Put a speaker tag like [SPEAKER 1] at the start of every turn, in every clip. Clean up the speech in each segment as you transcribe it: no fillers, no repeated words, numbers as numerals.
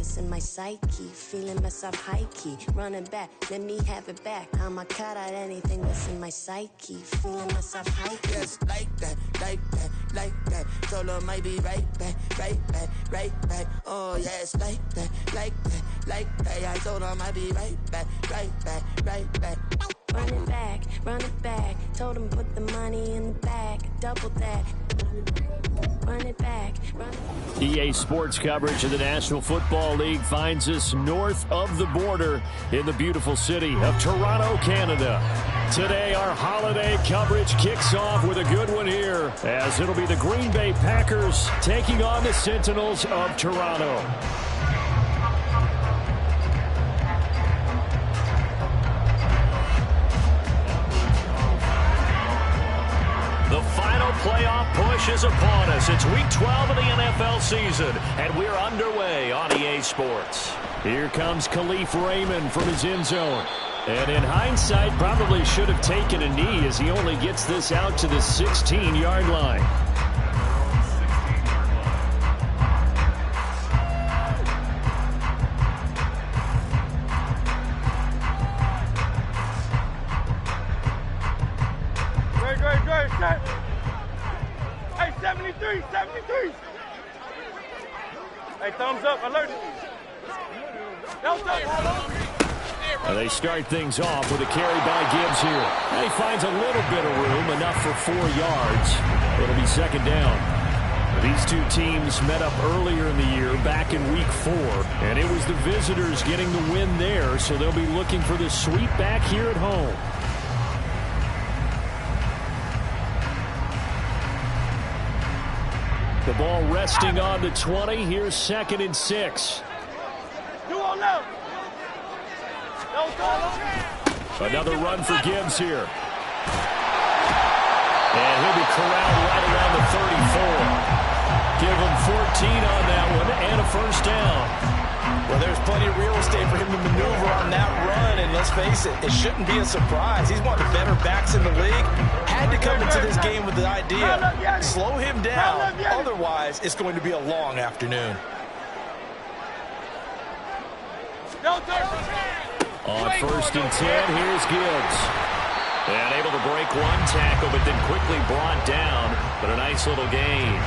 [SPEAKER 1] that's in my psyche. Feeling myself high-key, running back, let me have it back. I'ma cut out anything that's in my psyche. Feeling myself high-key.
[SPEAKER 2] Yes, like that, like that, like that. Told her might be right back, right back, right back. Oh yes, like that, like that, like that. I told her might be right back, right back, right back.
[SPEAKER 1] Run it back. Told him put the money in the bag, double that. Run it back.
[SPEAKER 3] EA Sports coverage of the National Football League finds us north of the border in the beautiful city of Toronto, Canada. Today, our holiday coverage kicks off with a good one here, as it'll be the Green Bay Packers taking on the Sentinels of Toronto. The final playoff push is upon us. It's Week 12 of the NFL season, and we're underway on EA Sports. Here comes Khalif Raymond from his end zone. And in hindsight, probably should have taken a knee as he only gets this out to the 16-yard line.
[SPEAKER 4] Great. Hey, 73. Hey, thumbs up, alert.
[SPEAKER 3] And they start things off with a carry by Gibbs here. And he finds a little bit of room, enough for 4 yards. It'll be second down. These two teams met up earlier in the year, back in Week 4. And it was the visitors getting the win there, so they'll be looking for the sweep back here at home. The ball resting on the 20. Here's 2nd and 6. Another run for Gibbs here. And he'll be corralled right around the 34. Give him 14 on that one and a first down.
[SPEAKER 5] Well, there's plenty of real estate for him to maneuver on that run, and let's face it, it shouldn't be a surprise. He's one of the better backs in the league. Had to come into this game with the idea, slow him down, otherwise it's going to be a long afternoon.
[SPEAKER 3] On 1st and 10, here's Gibbs. And able to break one tackle, but then quickly brought down, but a nice little gain.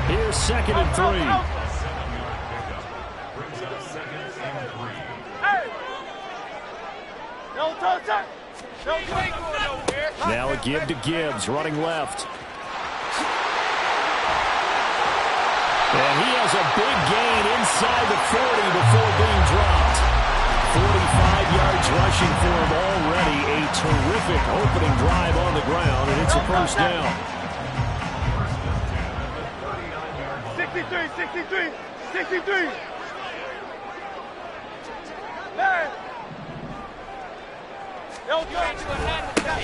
[SPEAKER 3] Here's 2nd and 3. Now a give to Gibbs, running left. And he has a big gain inside the 40 before being dropped. 45 yards rushing for him already. A terrific opening drive on the ground, and it's a first down.
[SPEAKER 4] 63. Hey.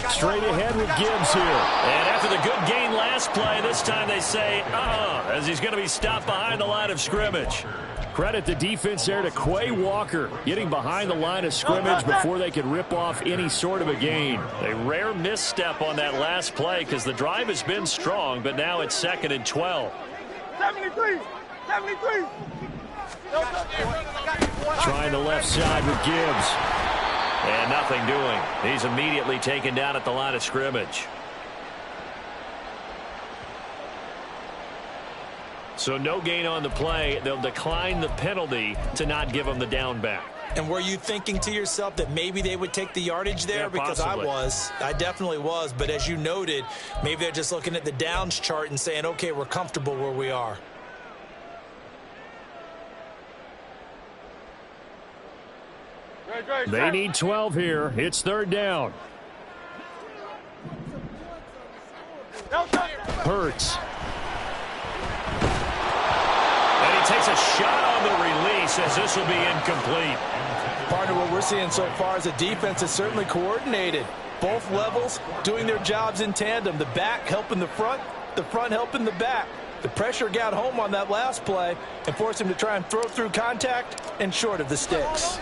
[SPEAKER 3] Straight ahead with Gibbs here. And after the good gain last play, this time they say, as he's going to be stopped behind the line of scrimmage. Credit the defense there to Quay Walker, getting behind the line of scrimmage before they could rip off any sort of a gain. A rare misstep on that last play because the drive has been strong, but now it's 2nd and 12.
[SPEAKER 4] 73.
[SPEAKER 3] Trying the left side with Gibbs. And nothing doing. He's immediately taken down at the line of scrimmage. So no gain on the play. They'll decline the penalty to not give him the down back.
[SPEAKER 5] And were you thinking to yourself that maybe they would take the yardage there?
[SPEAKER 3] Yeah,
[SPEAKER 5] because
[SPEAKER 3] possibly.
[SPEAKER 5] I definitely was. But as you noted, maybe they're just looking at the downs chart and saying, okay, we're comfortable where we are.
[SPEAKER 3] They need 12 here. It's 3rd down. Hurts. And he takes a shot on the release as this will be incomplete.
[SPEAKER 5] Partner, what we're seeing so far is a defense is certainly coordinated. Both levels doing their jobs in tandem. The back helping the front helping the back. The pressure got home on that last play and forced him to try and throw through contact and short of the sticks.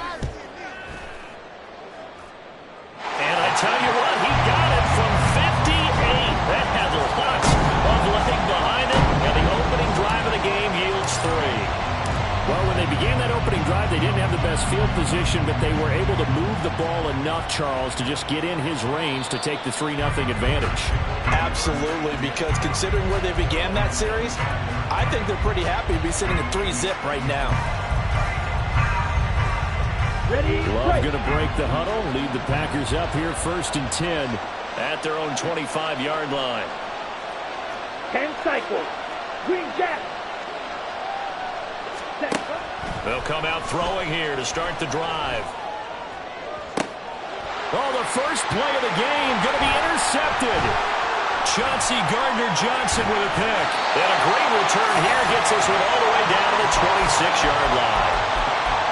[SPEAKER 3] And I tell you what, he got it from 58. That had lots of leg behind it, and the opening drive of the game yields 3. Well, when they began that that opening drive, they didn't have the best field position, but they were able to move the ball enough, Charles, to just get in his range to take the 3-0 advantage.
[SPEAKER 5] Absolutely, because considering where they began that series, I think they're pretty happy to be sitting at 3-zip right now.
[SPEAKER 3] Love going to break the huddle, lead the Packers up here 1st and 10 at their own 25-yard line.
[SPEAKER 4] 10 cycles. Green Jack.
[SPEAKER 3] They'll come out throwing here to start the drive. Oh, the first play of the game going to be intercepted. Chauncey Gardner-Johnson with a pick. And a great return here gets this one all the way down to the 26-yard line.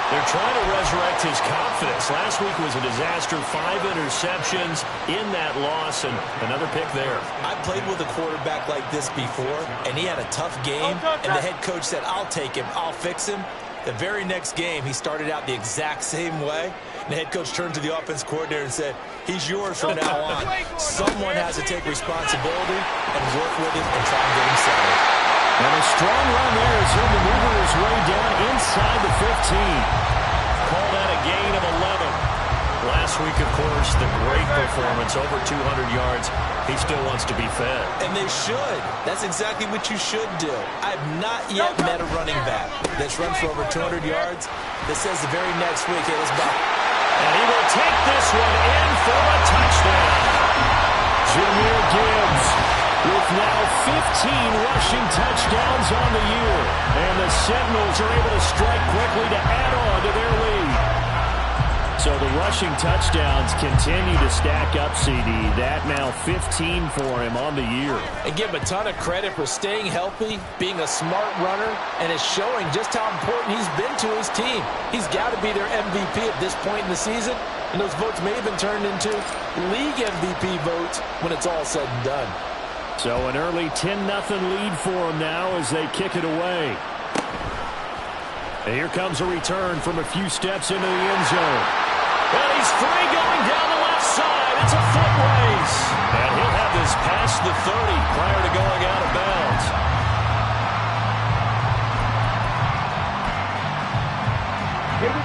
[SPEAKER 3] They're trying to resurrect his confidence. Last week was a disaster. 5 interceptions in that loss, and another pick there.
[SPEAKER 5] I played with a quarterback like this before, and he had a tough game, and the head coach said, I'll take him, I'll fix him. The very next game, he started out the exact same way. And the head coach turned to the offense coordinator and said, he's yours from now on. Someone has to take responsibility and work with him and try and get him settled.
[SPEAKER 3] And a strong run there as he'll maneuver his way down inside the 15. Called out a gain of 11. Last week, of course, the great performance, over 200 yards. He still wants to be fed.
[SPEAKER 5] And they should. That's exactly what you should do. I have not yet met a running back that's run for over 200 yards that says the very next week, hey, let's buy.
[SPEAKER 3] And he will take this one in for a touchdown. Jahmyr Gibbs with now 15 rushing touchdowns on the year. And the Sentinels are able to strike quickly to add on to their lead. So the rushing touchdowns continue to stack up, CD. That now 15 for him on the year.
[SPEAKER 5] And give him a ton of credit for staying healthy, being a smart runner, and it's showing just how important he's been to his team. He's got to be their MVP at this point in the season, and those votes may have been turned into league MVP votes when it's all said and done.
[SPEAKER 3] So an early 10-0 lead for him now as they kick it away. And here comes a return from a few steps into the end zone. And he's free going down the left side. It's a foot race. And he'll have this past the 30 prior to going out of bounds.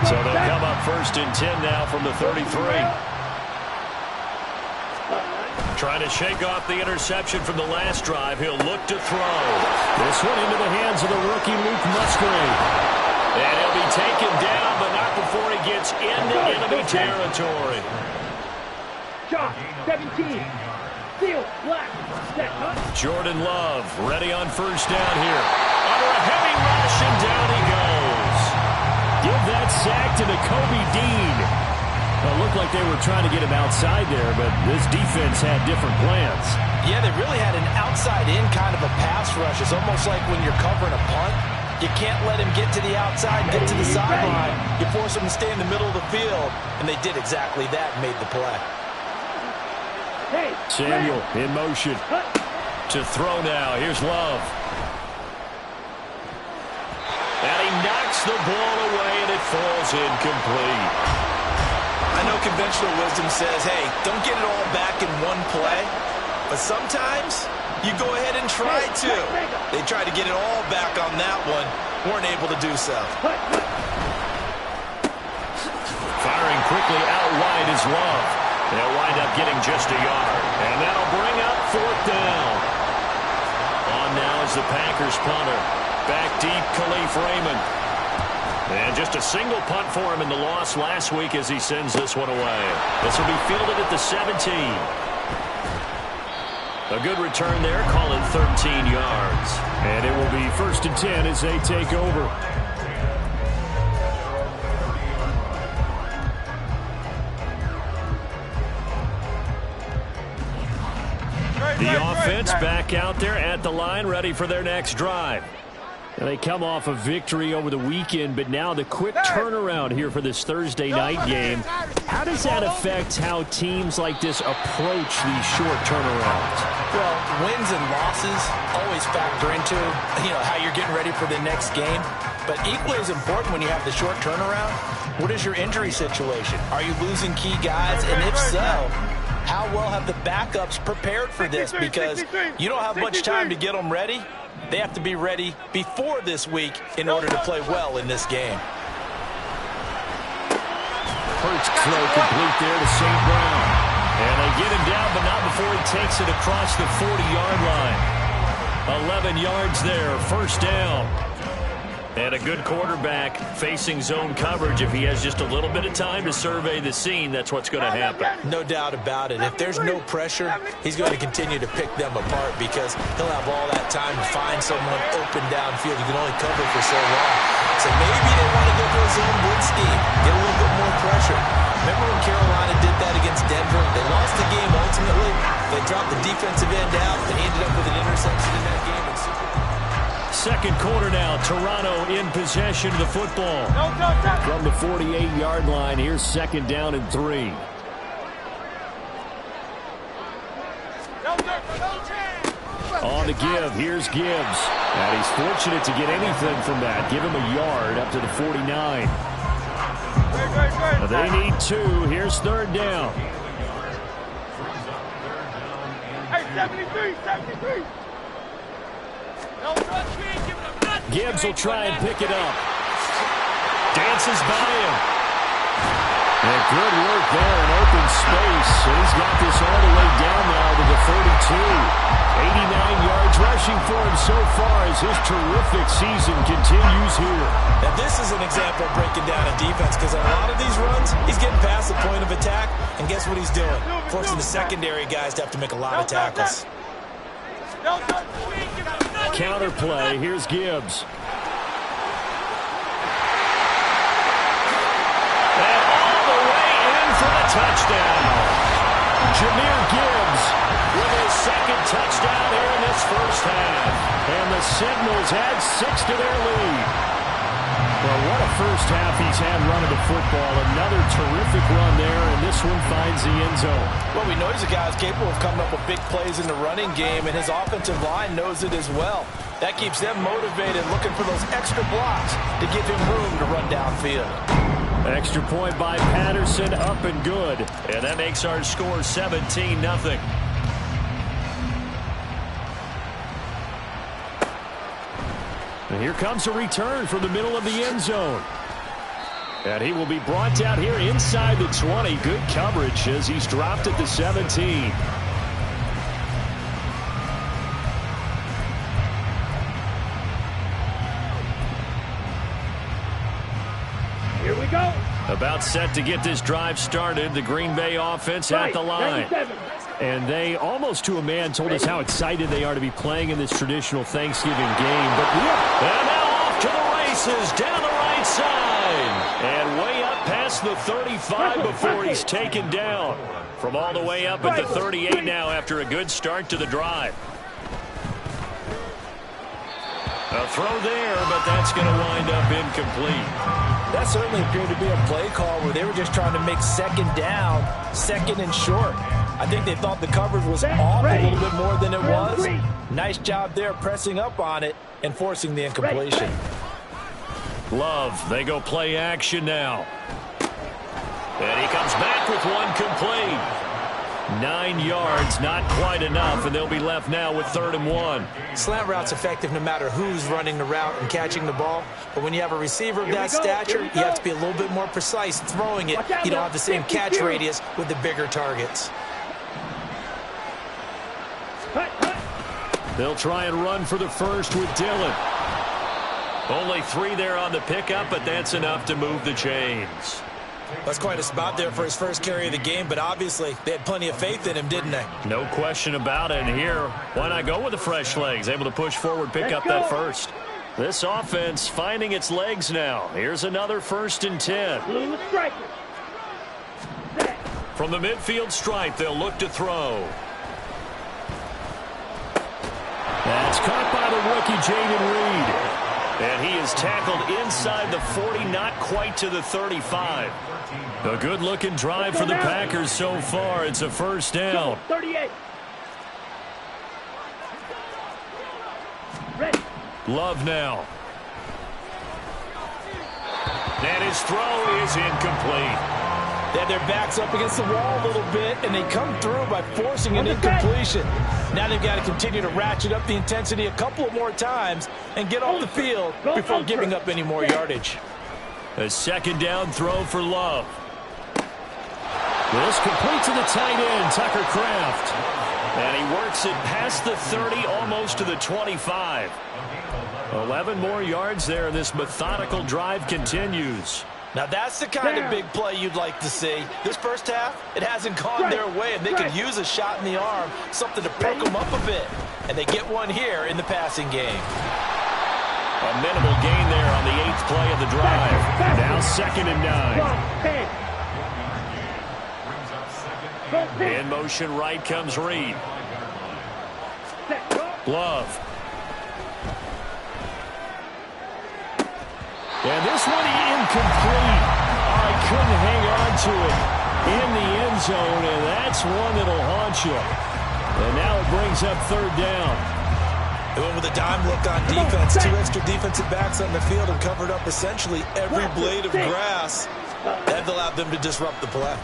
[SPEAKER 3] So they'll come up 1st and 10 now from the 33. Trying to shake off the interception from the last drive. He'll look to throw. This one into the hands of the rookie Luke Musgrave. And he'll be taken down, but not before he gets into enemy territory.
[SPEAKER 4] Shot, 17. Steal, black, set,
[SPEAKER 3] Jordan Love ready on 1st down here. Under a heavy rush, and down he goes. Give that sack to Kobe Dean. Well, it looked like they were trying to get him outside there, but this defense had different plans.
[SPEAKER 5] Yeah, they really had an outside-in kind of a pass rush. It's almost like when you're covering a punt. You can't let him get to the outside, get to the sideline. You force him to stay in the middle of the field, and they did exactly that and made the play.
[SPEAKER 3] Samuel in motion to throw now. Here's Love. And he knocks the ball away, and it falls incomplete.
[SPEAKER 5] I know conventional wisdom says, hey, don't get it all back in one play. But sometimes you go ahead and try to. They tried to get it all back on that one. Weren't able to do so.
[SPEAKER 3] Firing quickly out wide is Love. They'll wind up getting just a yard. And that'll bring up 4th down. On now is the Packers punter. Back deep, Khalif Raymond. And just a single punt for him in the loss last week as he sends this one away. This will be fielded at the 17. A good return there, call it 13 yards. And it will be 1st and 10 as they take over. The offense back out there at the line, ready for their next drive. And they come off a victory over the weekend, but now the quick turnaround here for this Thursday night game. How does that affect how teams like this approach these short turnarounds?
[SPEAKER 5] Well, wins and losses always factor into, how you're getting ready for the next game. But equally as important when you have the short turnaround, what is your injury situation? Are you losing key guys? And if so, how well have the backups prepared for this? Because you don't have much time to get them ready. They have to be ready before this week in order to play well in this game.
[SPEAKER 3] First throw complete there to St. Brown. And they get him down, but not before he takes it across the 40-yard line. 11 yards there, first down. And a good quarterback facing zone coverage. If he has just a little bit of time to survey the scene, that's what's going to happen.
[SPEAKER 5] No doubt about it. If there's no pressure, he's going to continue to pick them apart because he'll have all that time to find someone open downfield. You can only cover for so long. So maybe they want to go to a zone blitz scheme, get a little bit more pressure. Remember when Carolina did that against Denver? They lost the game ultimately. They dropped the defensive end out, and he ended up with an interception in that game.
[SPEAKER 3] Second quarter now, Toronto in possession of the football. From the 48-yard line, here's second down and 3. On the give, here's Gibbs. And he's fortunate to get anything from that. Give him a yard up to the 49. They need 2. Here's third down.
[SPEAKER 4] Hey, 73.
[SPEAKER 3] Gibbs will try and pick it up. Dances by him. And good work there in open space. And he's got this all the way down now to the 32. 89 yards rushing for him so far as his terrific season continues here.
[SPEAKER 5] Now this is an example of breaking down a defense because on a lot of these runs, he's getting past the point of attack. And guess what he's doing? Forcing the secondary guys to have to make a lot of tackles.
[SPEAKER 3] Counter play. Here's Gibbs. And all the way in for the touchdown. Jahmyr Gibbs with his second touchdown here in this first half. And the Sentinels add 6 to their lead. Well, what a first half he's had running the football. Another terrific run there, and this one finds the end zone.
[SPEAKER 5] Well, we know he's a guy who's capable of coming up with big plays in the running game, and his offensive line knows it as well. That keeps them motivated, looking for those extra blocks to give him room to run downfield.
[SPEAKER 3] Extra point by Patterson, up and good. And that makes our score 17-0. And here comes a return from the middle of the end zone. And he will be brought down here inside the 20. Good coverage as he's dropped at the 17.
[SPEAKER 4] Here we go.
[SPEAKER 3] About set to get this drive started. The Green Bay offense at the line.
[SPEAKER 4] 97.
[SPEAKER 3] And they, almost to a man, told us how excited they are to be playing in this traditional Thanksgiving game. But and now off to the races, down the right side. And way up past the 35 before he's taken down. From all the way up at the 38 now after a good start to the drive. A throw there, but that's going to wind up incomplete.
[SPEAKER 5] That certainly appeared to be a play call where they were just trying to make second down, second and short. I think they thought the coverage was off a little bit more than it was. Nice job there pressing up on it and forcing the incompletion.
[SPEAKER 3] Love, they go play action now. And he comes back with one complete. 9 yards, not quite enough, and they'll be left now with 3rd and 1.
[SPEAKER 5] Slant route's effective no matter who's running the route and catching the ball. But when you have a receiver of that stature, you have to be a little bit more precise throwing it. You don't have the same catch radius with the bigger targets.
[SPEAKER 3] They'll try and run for the first with Dillon. Only 3 there on the pickup, but that's enough to move the chains.
[SPEAKER 5] That's quite a spot there for his first carry of the game, but obviously they had plenty of faith in him, didn't they?
[SPEAKER 3] No question about it. And here, why not go with the fresh legs? Able to push forward, pick up that first. This offense finding its legs now. Here's another 1st and 10. From the midfield stripe, they'll look to throw. That's caught by the rookie, Jaden Reed. And he is tackled inside the 40, not quite to the 35. A good-looking drive for the Packers so far. It's a first down.
[SPEAKER 4] 38.
[SPEAKER 3] Love now. And his throw is incomplete.
[SPEAKER 5] They had their backs up against the wall a little bit, and they come through by forcing an incompletion. Now they've got to continue to ratchet up the intensity a couple more times and get off the field before giving up any more yardage.
[SPEAKER 3] A second down throw for Love. This complete to the tight end, Tucker Kraft. And he works it past the 30, almost to the 25. 11 more yards there, and this methodical drive continues.
[SPEAKER 5] Now that's the kind of big play you'd like to see. This first half, it hasn't gone their way, and they could use a shot in the arm, something to perk them up a bit. And they get one here in the passing game.
[SPEAKER 3] A minimal gain there on the 8th play of the drive. Now 2nd and 9. In motion right comes Reed. Glove. And this one incomplete. I couldn't hang on to it in the end zone, and that's one that'll haunt you. And now it brings up 3rd down.
[SPEAKER 5] They went with a dime look on defense. 2 extra defensive backs on the field and covered up essentially every blade of grass. That allowed them to disrupt the play.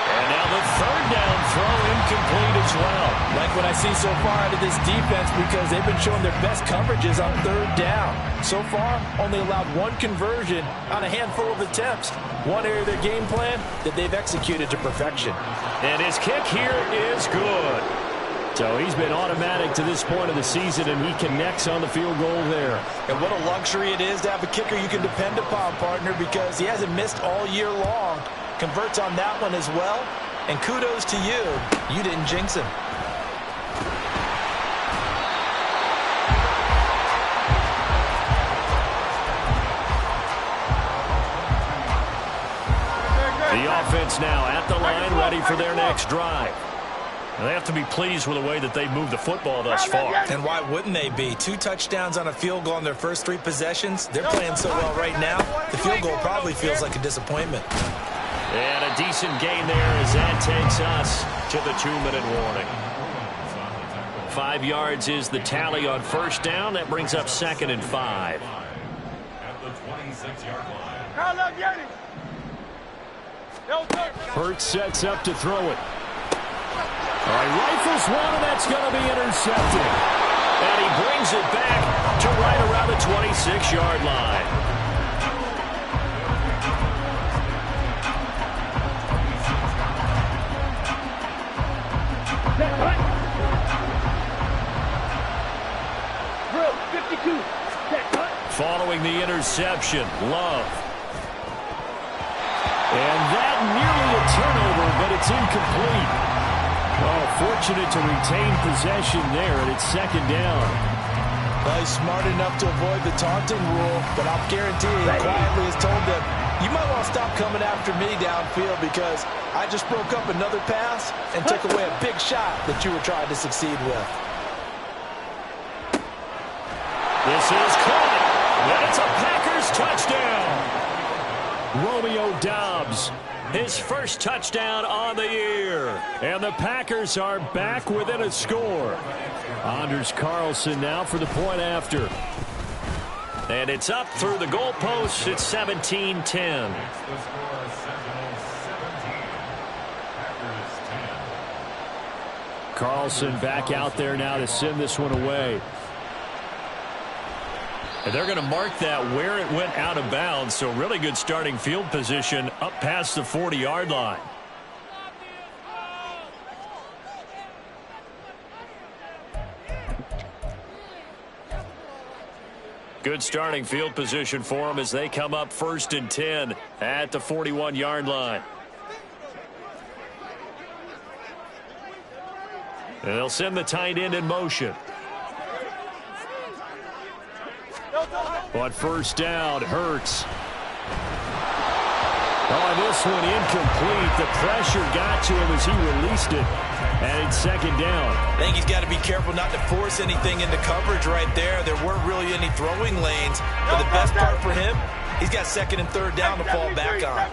[SPEAKER 3] And now the 3rd down throw incomplete as well.
[SPEAKER 5] Like what I see so far out of this defense, because they've been showing their best coverages on 3rd down. So far, only allowed 1 conversion on a handful of attempts. One area of their game plan that they've executed to perfection.
[SPEAKER 3] And his kick here is good. So he's been automatic to this point of the season, and he connects on the field goal there.
[SPEAKER 5] And what a luxury it is to have a kicker you can depend upon, partner, because he hasn't missed all year long. Converts on that one as well. And kudos to you. You didn't jinx him.
[SPEAKER 3] The offense now at the line, ready for their next drive. They have to be pleased with the way that they've moved the football thus far.
[SPEAKER 5] And why wouldn't they be? 2 touchdowns on a field goal in their first 3 possessions. They're playing so well right now, the field goal probably feels like a disappointment.
[SPEAKER 3] And a decent gain there as that takes us to the 2-minute warning. 5 yards is the tally on 1st down. That brings up 2nd and 5.
[SPEAKER 4] At the 26-yard line.
[SPEAKER 3] Hurts sets up to throw it. All right, rifles one, and that's going to be intercepted. And he brings it back to right around the 26-yard line.
[SPEAKER 4] Drill 52.
[SPEAKER 3] Following the interception, Love. And that nearly a turnover, but it's incomplete. Oh, fortunate to retain possession there, and it's 2nd down.
[SPEAKER 5] Well, he's smart enough to avoid the taunting rule, but I'll guarantee he quietly has told them, you might want to stop coming after me downfield because I just broke up another pass and took away a big shot that you were trying to succeed with.
[SPEAKER 3] This is caught, and it's a Packers touchdown. Romeo Doubs, his first touchdown on the year. And the Packers are back within a score. Anders Carlson now for the point after. And it's up through the goalposts. It's 17-10. Carlson back out there now to send this one away. And they're going to mark that where it went out of bounds. So really good starting field position up past the 40-yard line. Good starting field position for them as they come up 1st and 10 at the 41-yard line. And they'll send the tight end in motion. On 1st down, Hurts. Oh, this one incomplete. The pressure got to him as he released it. And it's 2nd down.
[SPEAKER 5] I think he's got to be careful not to force anything into coverage right there. There weren't really any throwing lanes. But the best part for him, he's got 2nd and 3rd down to fall back on.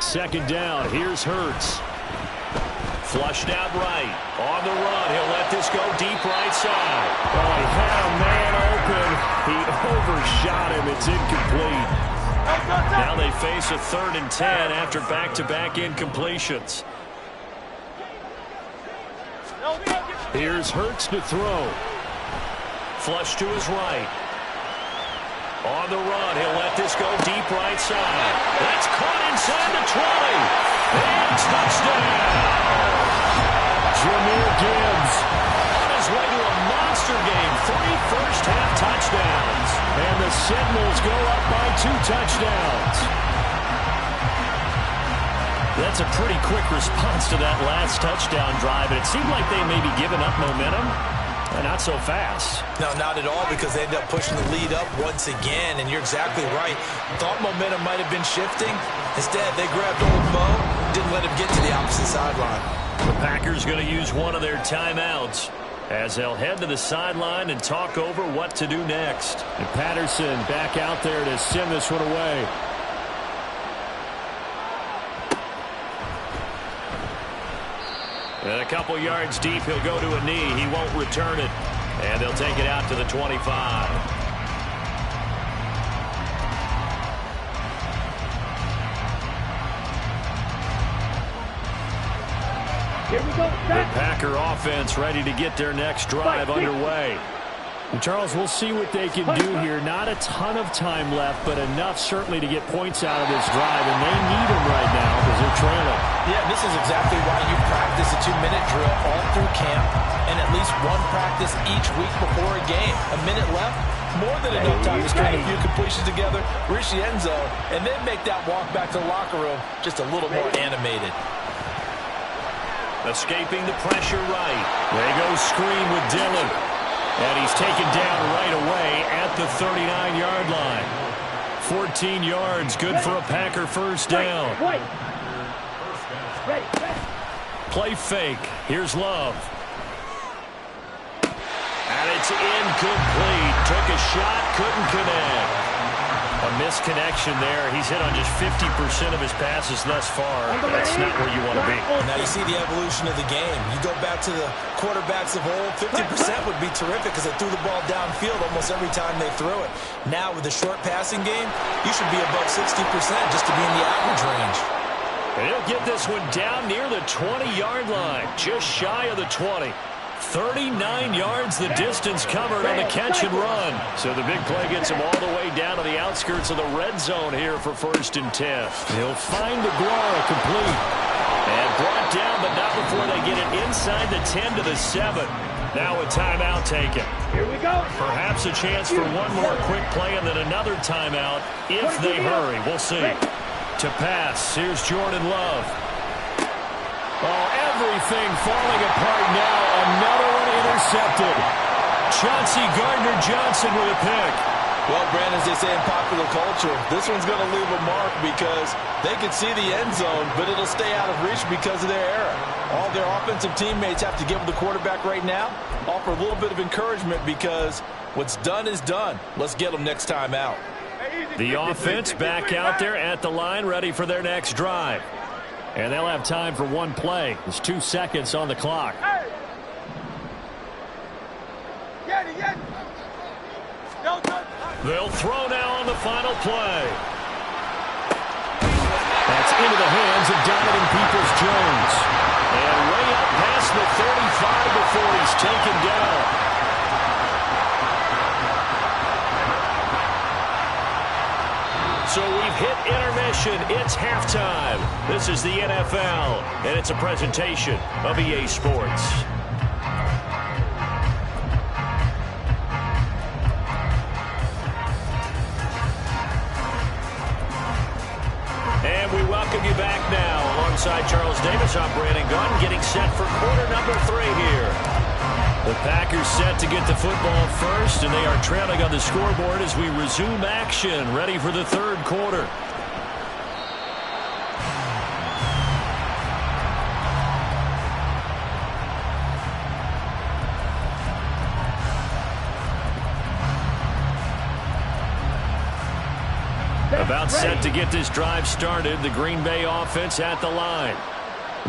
[SPEAKER 3] Second down. Here's Hurts. Flushed out right. On the run. He'll let this go deep right side. Oh, he had a man open. He overshot him. It's incomplete. Now they face a 3rd and 10 after back-to-back incompletions. Here's Hurts to throw. Flush to his right. On the run, he'll let this go deep right side. That's caught inside the 20. And touchdown! Jahmyr Gibbs on his way to a monster game. 3 first-half touchdowns. And the Sentinels go up by 2 touchdowns. That's a pretty quick response to that last touchdown drive. And it seemed like they may be giving up momentum. Not so fast.
[SPEAKER 5] No, not at all, because they end up pushing the lead up once again, and you're exactly right. Thought momentum might have been shifting. Instead, they grabbed old Mo, didn't let him get to the opposite sideline.
[SPEAKER 3] The Packers going to use one of their timeouts as they'll head to the sideline and talk over what to do next. And Patterson back out there to send this one away. And a couple yards deep, he'll go to a knee. He won't return it. And they'll take it out to the 25.
[SPEAKER 4] Here we go.
[SPEAKER 3] The Packer offense ready to get their next drive underway. And Charles, we'll see what they can do here. Not a ton of time left, but enough certainly to get points out of this drive. And they need them right now because they're trailing.
[SPEAKER 5] Yeah, this is exactly why you practice a 2-minute drill all through camp and at least one practice each week before a game. A minute left, more than enough time to string a few completions together, reach the end zone, and then make that walk back to the locker room just a little more animated.
[SPEAKER 3] Escaping the pressure right. They go screen with Dillon. And he's taken down right away at the 39-yard line. 14 yards, good for a Packer first down. Play fake. Here's Love. And it's incomplete. Took a shot, couldn't connect. A misconnection there. He's hit on just 50% of his passes thus far. That's not where you want to be.
[SPEAKER 5] Now you see the evolution of the game. You go back to the quarterbacks of old, 50% would be terrific because they threw the ball downfield almost every time they threw it. Now with the short passing game, you should be above 60% just to be in the average range.
[SPEAKER 3] And he'll get this one down near the 20-yard line, just shy of the 20. 39 yards the distance covered on the catch and run. So the big play gets him all the way down to the outskirts of the red zone here for 1st and 10. He'll find DeGuara complete. And brought down, but not before they get it inside the 10 to the 7. Now a timeout taken.
[SPEAKER 4] Here we go.
[SPEAKER 3] Perhaps a chance for one more quick play and then another timeout if they hurry. We'll see. To pass, here's Jordan Love. Oh, everything falling apart now. Another one intercepted. Chauncey Gardner-Johnson with a pick.
[SPEAKER 5] Well, Brandon, as they say in popular culture, this one's going to leave a mark because they can see the end zone, but it'll stay out of reach because of their error. All their offensive teammates have to give the quarterback right now, offer a little bit of encouragement because what's done is done. Let's get them next time out.
[SPEAKER 3] The offense back out there at the line, ready for their next drive. And they'll have time for one play. There's 2 seconds on the clock. They'll throw now on the final play. That's into the hands of Donovan Peoples-Jones. And way up past the 35 before he's taken down. So we've hit intermission. It's halftime. This is the NFL, and it's a presentation of EA Sports. And we welcome you back now. Alongside Charles Davis, I'm Brandon Gunn, getting set for quarter number 3 here. The Packers set to get the football first, and they are trailing on the scoreboard as we resume action, ready for the 3rd quarter. About set to get this drive started. The Green Bay offense at the line.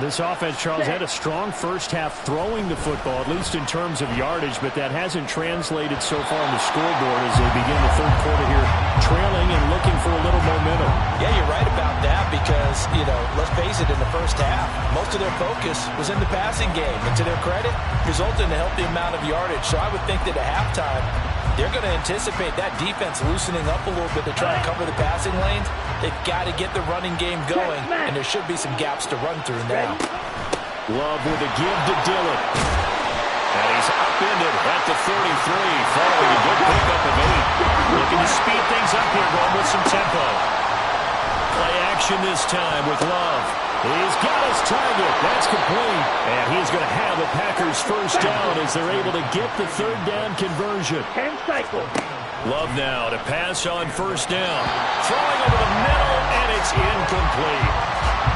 [SPEAKER 3] This offense, Charles, had a strong first half throwing the football, at least in terms of yardage, but that hasn't translated so far on the scoreboard as they begin the third quarter here, trailing and looking for a little momentum.
[SPEAKER 5] Yeah, you're right about that because, let's face it, in the first half, most of their focus was in the passing game. And to their credit, resulted in a healthy amount of yardage. So I would think that at halftime, they're going to anticipate that defense loosening up a little bit to try and cover the passing lanes. They've got to get the running game going, and there should be some gaps to run through now.
[SPEAKER 3] Love with a give to Dillon. And he's upended at the 33, following a good pickup of 8. Looking to speed things up here, going with some tempo. Play action this time with Love. He's got his target. That's complete. And he's going to have a Packers first down as they're able to get the third down conversion.
[SPEAKER 4] 10 cycles.
[SPEAKER 3] Love now to pass on first down. Throwing over the middle, and it's incomplete.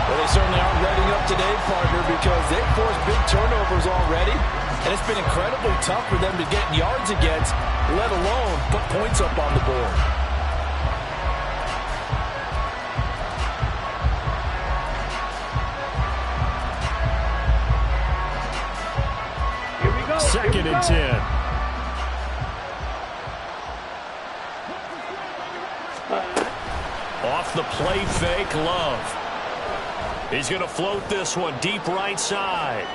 [SPEAKER 5] Well, they certainly aren't ready up today, partner, because they've forced big turnovers already. And it's been incredibly tough for them to get yards against, let alone put points up on the board.
[SPEAKER 3] Second and 10. Off the play fake, Love. He's going to float this one deep right side.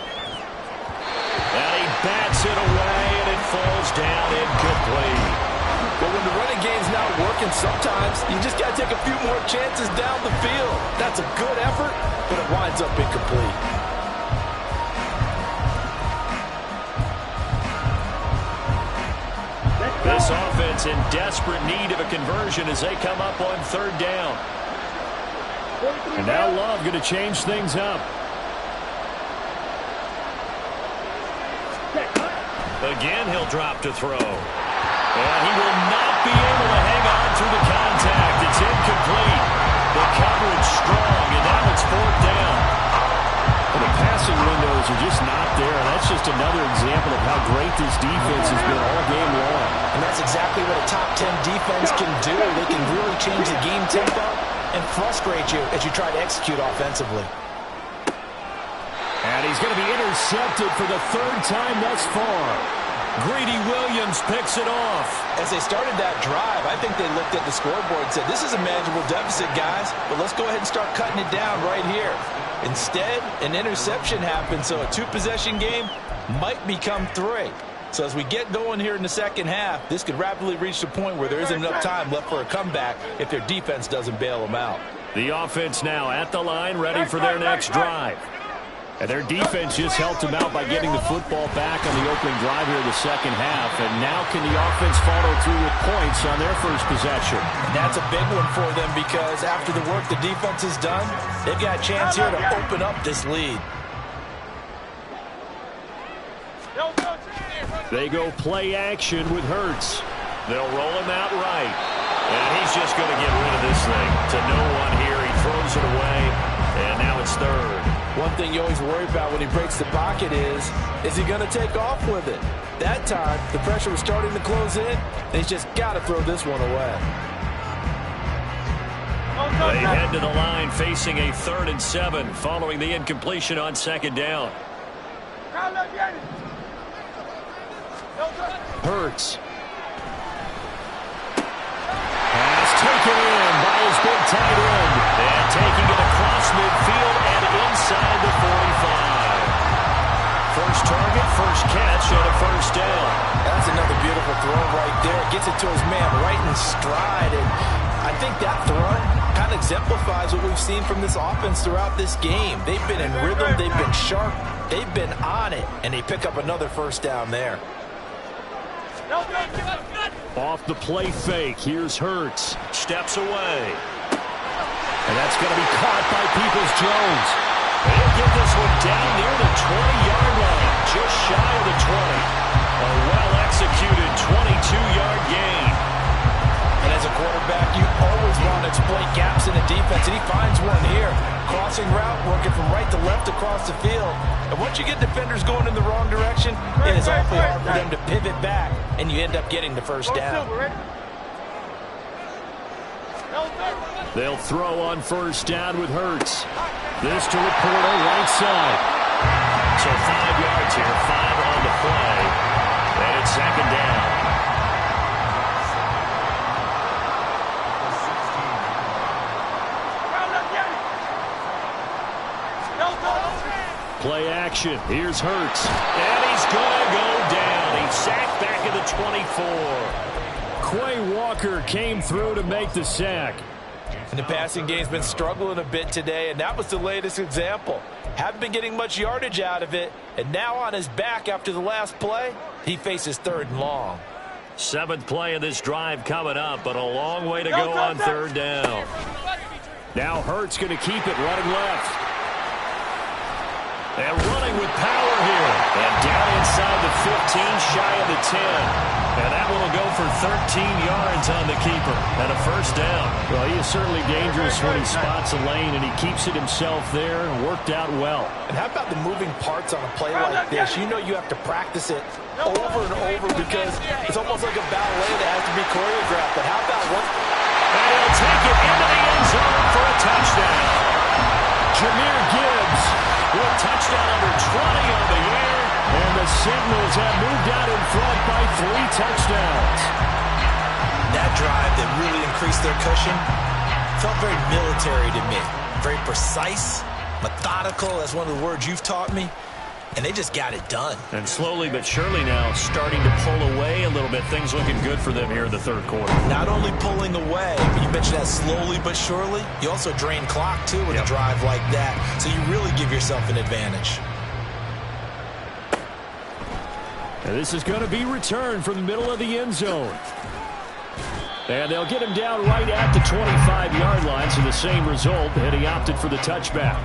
[SPEAKER 3] And he bats it away, and it falls down incomplete.
[SPEAKER 5] But when the running game's not working, sometimes you just got to take a few more chances down the field. That's a good effort, but it winds up incomplete.
[SPEAKER 3] This offense in desperate need of a conversion as they come up on third down. And now Love going to change things up. Again, he'll drop to throw. And he will not be able to hang on through the contact. It's incomplete. The coverage strong, and now it's fourth down. Well, the passing windows are just not there. That's just another example of how great this defense has been all game long.
[SPEAKER 5] And that's exactly what a top 10 defense can do. They can really change the game tempo and frustrate you as you try to execute offensively.
[SPEAKER 3] And he's going to be intercepted for the third time thus far. Greedy Williams picks it off.
[SPEAKER 5] As they started that drive, I think they looked at the scoreboard and said, this is a manageable deficit, guys, but let's go ahead and start cutting it down right here. Instead, an interception happened, so a two-possession game might become 3. So as we get going here in the second half, this could rapidly reach the point where there isn't enough time left for a comeback if their defense doesn't bail them out.
[SPEAKER 3] The offense now at the line, ready for their next drive. And their defense just helped them out by getting the football back on the opening drive here in the second half. And now can the offense follow through with points on their first possession?
[SPEAKER 5] And that's a big one for them because after the work the defense has done, they've got a chance here to open up this lead.
[SPEAKER 3] They go play action with Hurts. They'll roll him out right. And he's just going to get rid of this thing to no one here. He throws it away, and now it's third.
[SPEAKER 5] One thing you always worry about when he breaks the pocket is he going to take off with it? That time, the pressure was starting to close in, and he's just got to throw this one away.
[SPEAKER 3] They head to the line facing a 3rd and 7 following the incompletion on second down. Hurts. Pass taken in by his big tight end. And taking it across midfield and inside the 45. First target, first catch, and a first down.
[SPEAKER 5] That's another beautiful throw right there. Gets it to his man right in stride. And I think that throw kind of exemplifies what we've seen from this offense throughout this game. They've been in rhythm. They've been sharp. They've been on it. And they pick up another first down there.
[SPEAKER 3] Off the play fake, here's Hurts. Steps away. And that's going to be caught by Peoples-Jones. They'll get this one down near the 20-yard line, just shy of the 20. A well-executed 22-yard gain.
[SPEAKER 5] And as a quarterback, you always want to exploit gaps in the defense, and he finds one here. Crossing route, working from right to left across the field. And once you get defenders going in the wrong direction, it is awfully hard for them to pivot back, and you end up getting the first down.
[SPEAKER 3] They'll throw on first down with Hurts. This to Laporta, right side. So 5 yards here, 5 on the play. And it's second down. Play action. Here's Hurts. And he's going to go down. He's sacked back at the 24. Quay Walker came through to make the sack.
[SPEAKER 5] And the passing game's been struggling a bit today, and that was the latest example. Haven't been getting much yardage out of it, and now on his back after the last play, he faces 3rd and long.
[SPEAKER 3] 7th play of this drive coming up, but a long way to go on 3rd down. Now Hurts going to keep it running left. And running with power here. And down inside the 15, shy of the 10. And that one will go for 13 yards on the keeper. And a first down. Well, he is certainly dangerous when he spots a lane, and he keeps it himself there and worked out well.
[SPEAKER 5] And how about the moving parts on a play like this? You know you have to practice it over and over because it's almost like a ballet that has to be choreographed. But how about one?
[SPEAKER 3] And he'll take it into the end zone for a touchdown. Jahmyr Gibbs with a touchdown under 20 on the year. And the Sentinels have moved out in front by 3 touchdowns.
[SPEAKER 5] That drive that really increased their cushion felt very military to me. Very precise, methodical. That's one of the words you've taught me. And they just got it done.
[SPEAKER 3] And slowly but surely now starting to pull away a little bit. Things looking good for them here in the 3rd quarter.
[SPEAKER 5] Not only pulling away, but you mentioned that slowly but surely. You also drain clock, too, with a drive like that. So you really give yourself an advantage.
[SPEAKER 3] And this is going to be returned from the middle of the end zone. And they'll get him down right at the 25-yard line. So the same result, and he opted for the touchback.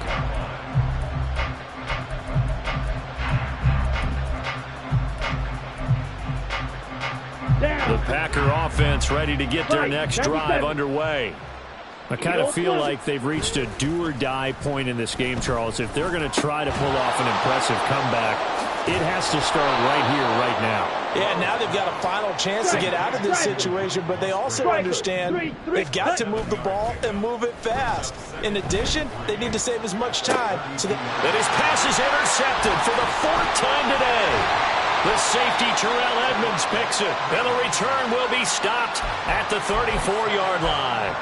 [SPEAKER 3] The Packer offense ready to get their next drive underway. I kind of feel like they've reached a do-or-die point in this game, Charles. If they're going to try to pull off an impressive comeback, it has to start right here, right now.
[SPEAKER 5] Yeah, now they've got a final chance to get out of this situation, but they also understand they've got to move the ball and move it fast. In addition, they need to save as much time. So that
[SPEAKER 3] his pass is intercepted for the 4th time today. The safety, Terrell Edmonds, picks it, and the return will be stopped at the 34-yard line.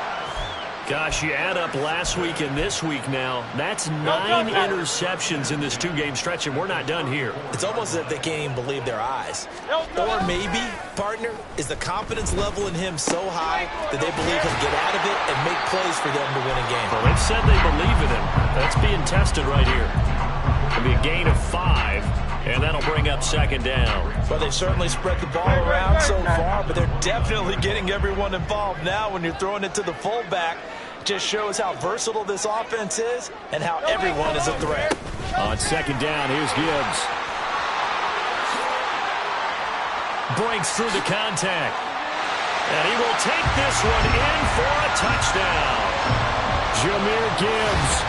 [SPEAKER 3] Gosh, you add up last week and this week now, that's 9 interceptions in this 2-game stretch, and we're not done here.
[SPEAKER 5] It's almost as if they can't even believe their eyes. Or maybe, partner, is the confidence level in him so high that they believe he'll get out of it and make plays for them to win a game.
[SPEAKER 3] Well, they've said they believe in him. That's being tested right here. It'll be a gain of 5. And that'll bring up 2nd down.
[SPEAKER 5] Well, they've certainly spread the ball around so far, but they're definitely getting everyone involved now when you're throwing it to the fullback. Just shows how versatile this offense is and how everyone is a threat.
[SPEAKER 3] On 2nd down, here's Gibbs. Breaks through the contact. And he will take this one in for a touchdown. Jahmyr Gibbs,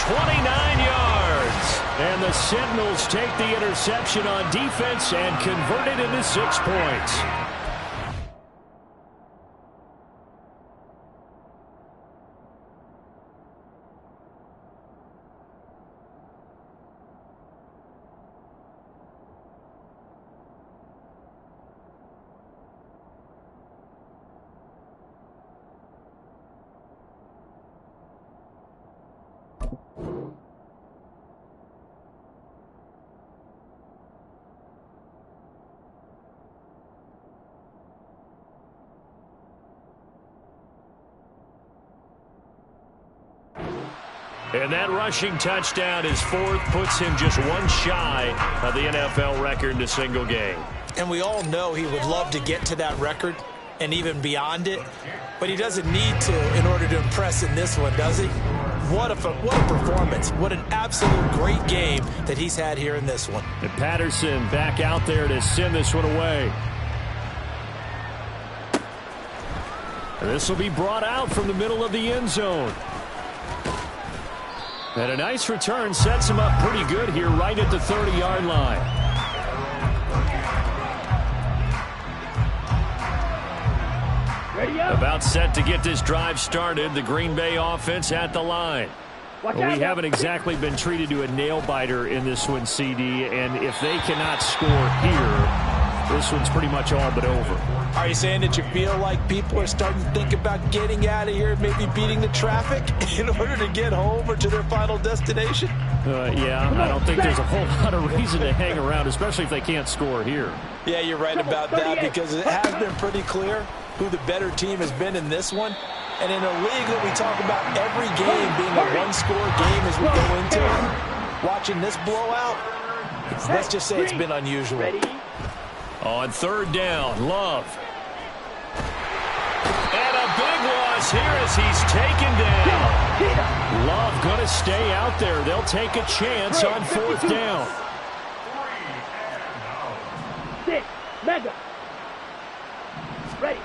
[SPEAKER 3] 29 yards. And the Sentinels take the interception on defense and convert it into 6 points. And that rushing touchdown, his 4th, puts him just 1 shy of the NFL record in a single game.
[SPEAKER 5] And we all know he would love to get to that record and even beyond it, but he doesn't need to in order to impress in this one, does he? What a performance. What an absolute great game that he's had here in this one.
[SPEAKER 3] And Patterson back out there to send this one away. And this will be brought out from the middle of the end zone. And a nice return sets him up pretty good here right at the 30-yard line. About set to get this drive started. The Green Bay offense at the line. We haven't exactly been treated to a nail-biter in this one, CD, and if they cannot score here, this one's pretty much all but over.
[SPEAKER 5] Are you saying that you feel like people are starting to think about getting out of here, maybe beating the traffic in order to get home or to their final destination?
[SPEAKER 3] Yeah, I don't think there's a whole lot of reason to hang around, especially if they can't score here.
[SPEAKER 5] Yeah, you're right about that, because it has been pretty clear who the better team has been in this one. And in a league that we talk about every game being a one-score game as we go into it, watching this blowout, let's just say it's been unusual.
[SPEAKER 3] On third down, Love. And a big loss here as he's taken down. Love going to stay out there. They'll take a chance on fourth down.
[SPEAKER 4] Mega. Ready.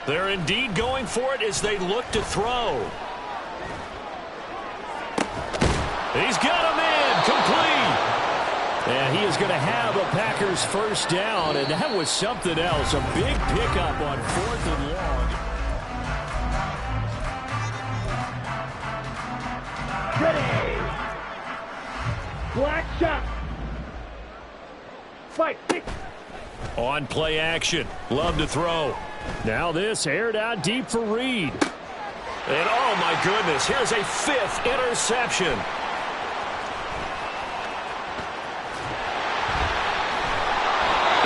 [SPEAKER 3] They're indeed going for it as they look to throw. He's got him in, complete. And he is going to have a Packers first down, and that was something else. A big pickup on fourth and long.
[SPEAKER 4] Ready. Black shot. 5, 6.
[SPEAKER 3] On play action. Love to throw. Now this aired out deep for Reed. And oh my goodness, here's a 5th interception.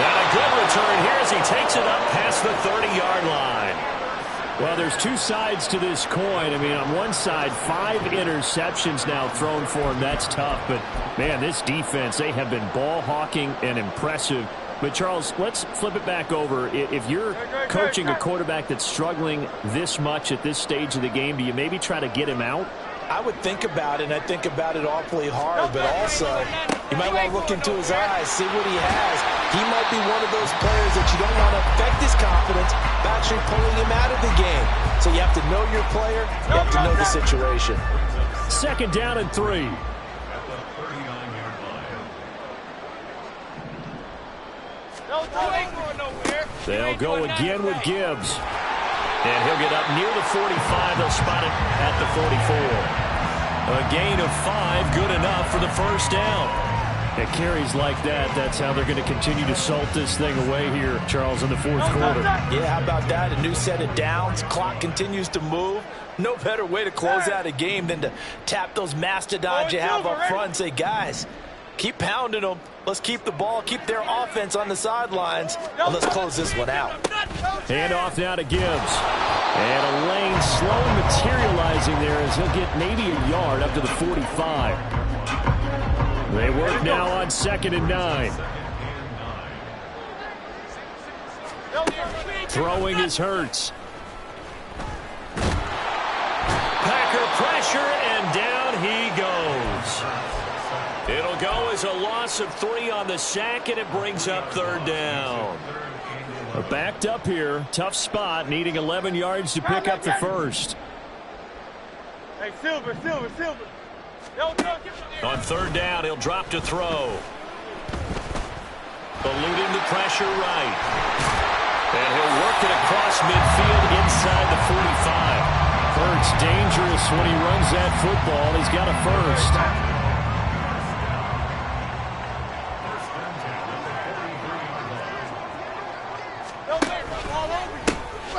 [SPEAKER 3] And a good return here as he takes it up past the 30-yard line. Well, there's two sides to this coin. I mean, on one side, 5 interceptions now thrown for him. That's tough. But, man, this defense, they have been ball hawking and impressive. But, Charles, let's flip it back over. If you're coaching a quarterback that's struggling this much at this stage of the game, do you maybe try to get him out?
[SPEAKER 5] I would think about it, and I think about it awfully hard, but also you might want to look into his eyes, see what he has. He might be one of those players that you don't want to affect his confidence by actually pulling him out of the game. So you have to know your player, you have to know the situation.
[SPEAKER 3] Second down and 3. They'll go again with Gibbs. And he'll get up near the 45. They'll spot it at the 44. A gain of 5, good enough for the first down. At carries like that, that's how they're going to continue to salt this thing away here, Charles, in the fourth quarter.
[SPEAKER 5] Yeah, how about that? A new set of downs. Clock continues to move. No better way to close out a game than to tap those mastodons you have up front and say, guys, keep pounding them. Let's keep the ball, keep their offense on the sidelines, and let's close this one out.
[SPEAKER 3] Hand off now to Gibbs. And a lane slowly materializing there as he'll get maybe a yard up to the 45. They work now on 2nd and 9. Throwing is Hurts. Packer pressure, and down he goes. It'll go as a loss of 3 on the sack, and it brings up 3rd down. Backed up here, tough spot, needing 11 yards to pick up the first.
[SPEAKER 4] Hey, Silver.
[SPEAKER 3] On 3rd down, he'll drop to throw. Eluding the pressure right. And he'll work it across midfield inside the 45. Hurts dangerous when he runs that football. He's got a first.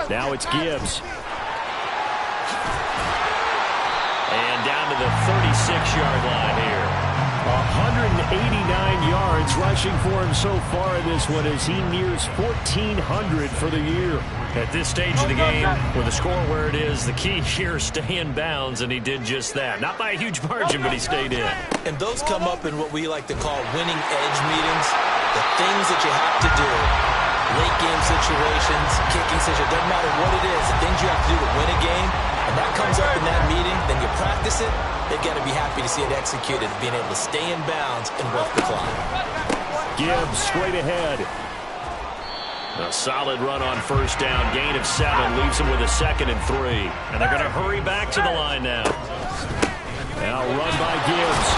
[SPEAKER 3] Now it's Gibbs. And down to the 36-yard line here. 189 yards rushing for him so far in this one as he nears 1,400 for the year. At this stage of the game, with the score where it is, the key here is stay in bounds, and he did just that. Not by a huge margin, but he stayed in.
[SPEAKER 5] And those come up in what we like to call winning edge meetings. The things that you have to do. Late game situations, kicking situations, doesn't matter what it is, the things you have to do to win a game, and that comes up in that meeting, then you practice it, they've got to be happy to see it executed, being able to stay in bounds and work the clock.
[SPEAKER 3] Gibbs straight ahead. A solid run on 1st down, gain of 7, leaves him with a 2nd and 3. And they're going to hurry back to the line now. Now run by Gibbs.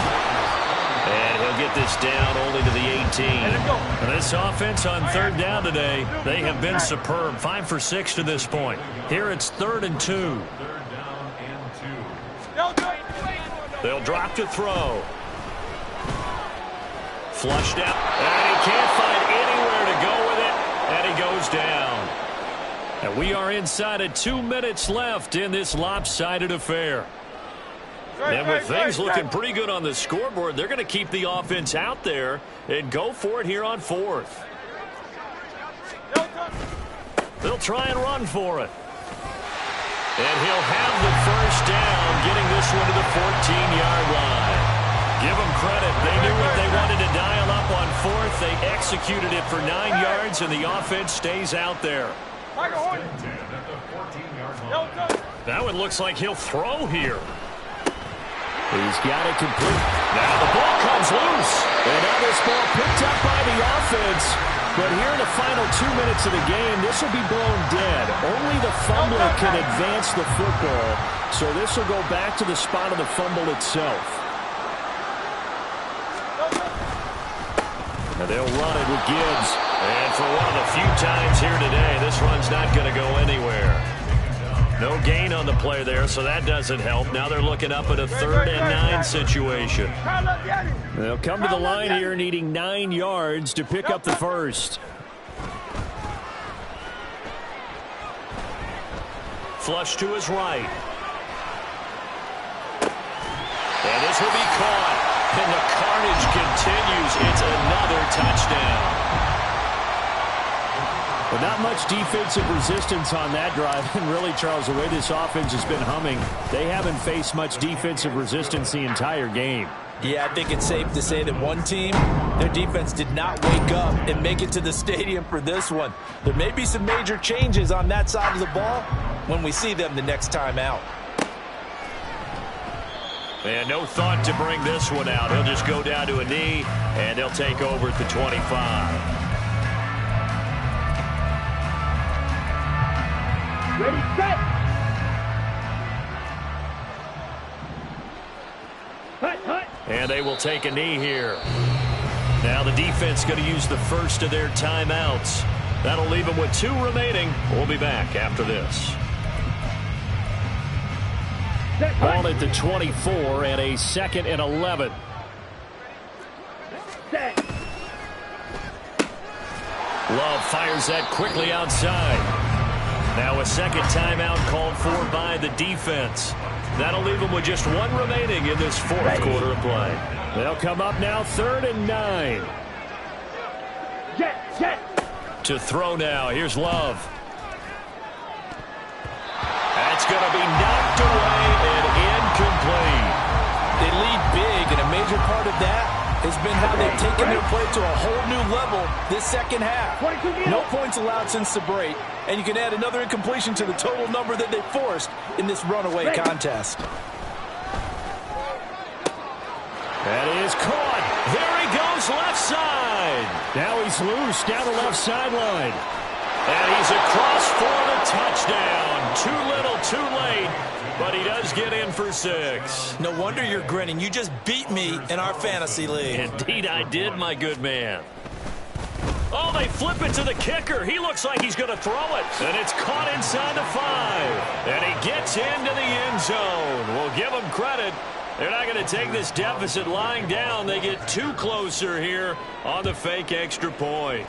[SPEAKER 3] And he'll they'll get this down only to the 18. This offense on third down today, they have been superb. 5 for 6 to this point. Here it's 3rd and 2. They'll drop to throw. Flushed out. And he can't find anywhere to go with it. And he goes down. And we are inside of 2 minutes left in this lopsided affair. And with things looking pretty good on the scoreboard, they're going to keep the offense out there and go for it here on 4th. They'll try and run for it. And he'll have the first down, getting this one to the 14-yard line. Give them credit. They knew what they wanted to dial up on 4th. They executed it for 9 yards, and the offense stays out there. Now it looks like he'll throw here.
[SPEAKER 6] He's got it complete.
[SPEAKER 3] Now the ball comes loose.
[SPEAKER 6] And now this ball picked up by the offense. But here in the final 2 minutes of the game, this will be blown dead. Only the fumbler can advance the football. So this will go back to the spot of the fumble itself.
[SPEAKER 3] And they'll run it with Gibbs. And for one of the few times here today, this run's not going to go anywhere. No gain on the play there, so that doesn't help. Now they're looking up at a 3rd and 9 situation.
[SPEAKER 6] They'll come to the line here needing 9 yards to pick up the first.
[SPEAKER 3] Flush to his right. And this will be caught. And the carnage continues. It's another touchdown.
[SPEAKER 6] But not much defensive resistance on that drive. And really, Charles, the way this offense has been humming, they haven't faced much defensive resistance the entire game.
[SPEAKER 5] Yeah, I think it's safe to say that one team, their defense did not wake up and make it to the stadium for this one. There may be some major changes on that side of the ball when we see them the next time out.
[SPEAKER 3] And no thought to bring this one out. He'll just go down to a knee, and they'll take over at the 25.
[SPEAKER 4] Ready, set. Hut.
[SPEAKER 3] And they will take a knee here. Now the defense going to use the first of their timeouts. That'll leave them with 2 remaining. We'll be back after this.
[SPEAKER 6] Ball at the 24 and a 2nd and 11.
[SPEAKER 3] Love fires that quickly outside. Now a second timeout called for by the defense. That'll leave them with just 1 remaining in this 4th quarter of play.
[SPEAKER 6] They'll come up now 3rd and 9.
[SPEAKER 4] Jet.
[SPEAKER 3] To throw now. Here's Love. That's going to be knocked away and incomplete.
[SPEAKER 5] They lead big, and a major part of that has been how they've taken their play to a whole new level this second half. No points allowed since the break, and you can add another incompletion to the total number that they forced in this runaway contest.
[SPEAKER 6] That is caught.
[SPEAKER 3] There he goes, left side.
[SPEAKER 6] Now he's loose down the left sideline.
[SPEAKER 3] And he's across for the touchdown. Too little, too late. But he does get in for 6.
[SPEAKER 5] No wonder you're grinning. You just beat me in our fantasy league.
[SPEAKER 3] Indeed I did, my good man. Oh, they flip it to the kicker. He looks like he's going to throw it. And it's caught inside the 5. And he gets into the end zone. We'll give him credit. They're not going to take this deficit lying down. They get 2 closer here on the fake extra point.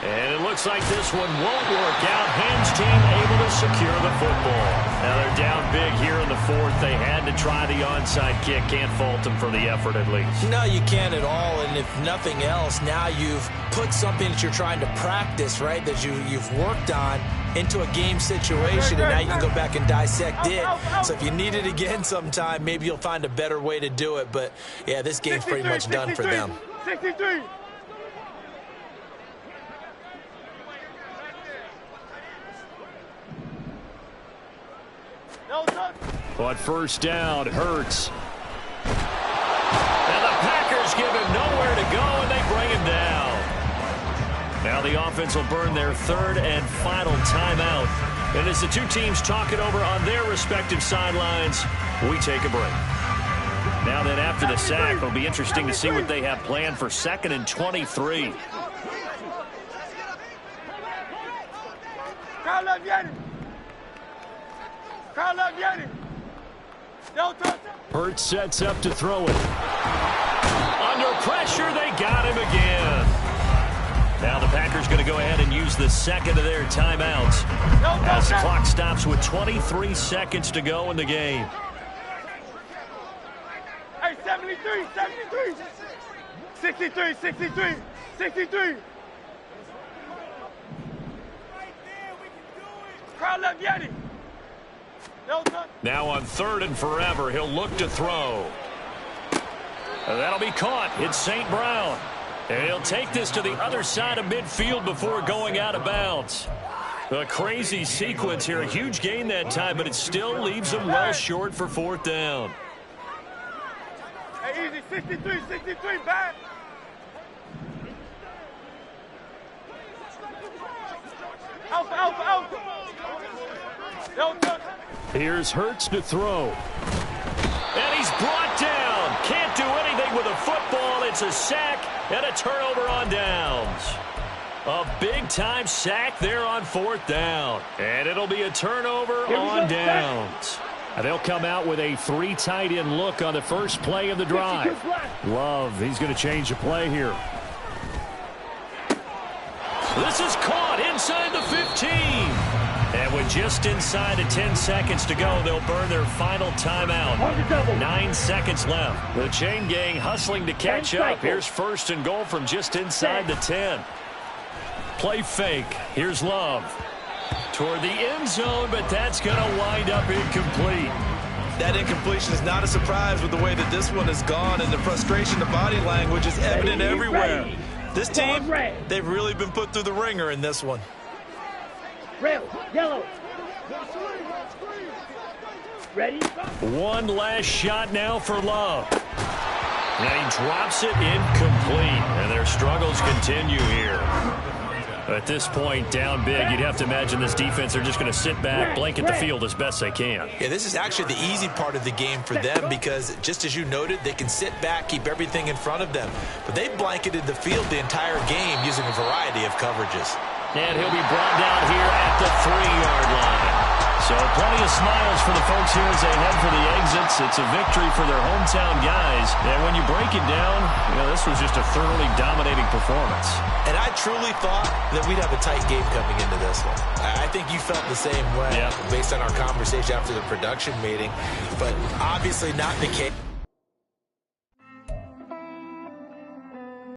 [SPEAKER 3] And it looks like this one won't work out. Ham's team able to secure the football. Now they're down big here in the 4th. They had to try the onside kick. Can't fault them for the effort at least.
[SPEAKER 5] No, you can't at all. And if nothing else, now you've put something that you're trying to practice, right, that you've worked on into a game situation, and now you can go back and dissect it. So if you need it again sometime, maybe you'll find a better way to do it. But, yeah, this game's pretty much done for them.
[SPEAKER 4] 63.
[SPEAKER 6] But first down, Hurts.
[SPEAKER 3] And the Packers give him nowhere to go, and they bring him down. Now the offense will burn their 3rd and final timeout. And as the 2 teams talk it over on their respective sidelines, we take a break. Now then, after the sack, it'll be interesting to see what they have planned for 2nd and 23. Hurts sets up to throw it. Under pressure, they got him again. Now the Packers going to go ahead and use the second of their timeouts as the clock stops with 23 seconds to go in the game.
[SPEAKER 4] Hey, 73, 73. 63, 63, 63. Crowd left Yeti.
[SPEAKER 3] Now on 3rd and forever, he'll look to throw. That'll be caught. It's St. Brown. And he'll take this to the other side of midfield before going out of bounds. A crazy sequence here. A huge gain that time, but it still leaves him well short for 4th down.
[SPEAKER 4] Hey, easy. 63, 63, back. Alpha, alpha, alpha.
[SPEAKER 3] Here's Hurts to throw. And he's brought down. Can't do anything with a football. It's a sack and a turnover on downs. A big-time sack there on 4th down. And it'll be a turnover on downs. And they'll come out with a 3 tight end look on the first play of the drive. Love, he's going to change the play here. This is caught inside the 15. And with just inside of 10 seconds to go, they'll burn their final timeout. 9 seconds left. The chain gang hustling to catch up. Here's 1st and goal from just inside the 10. Play fake. Here's Love. Toward the end zone, but that's going to wind up incomplete.
[SPEAKER 5] That incompletion is not a surprise with the way that this one has gone, and the frustration, the body language is evident everywhere. This team, they've really been put through the ringer in this one.
[SPEAKER 4] Red, yellow. Ready?
[SPEAKER 3] One last shot now for Love. And he drops it incomplete. And their struggles continue here. At this point, down big, you'd have to imagine this defense are just going to sit back, blanket the field as best they can.
[SPEAKER 5] Yeah, this is actually the easy part of the game for them because, just as you noted, they can sit back, keep everything in front of them. But they've blanketed the field the entire game using a variety of coverages.
[SPEAKER 3] And he'll be brought down here at the 3-yard line. So plenty of smiles for the folks here as they head for the exits. It's a victory for their hometown guys. And when you break it down, this was just a thoroughly dominating performance.
[SPEAKER 5] And I truly thought that we'd have a tight game coming into this one. I think you felt the same way based on our conversation after the production meeting. But obviously not the case.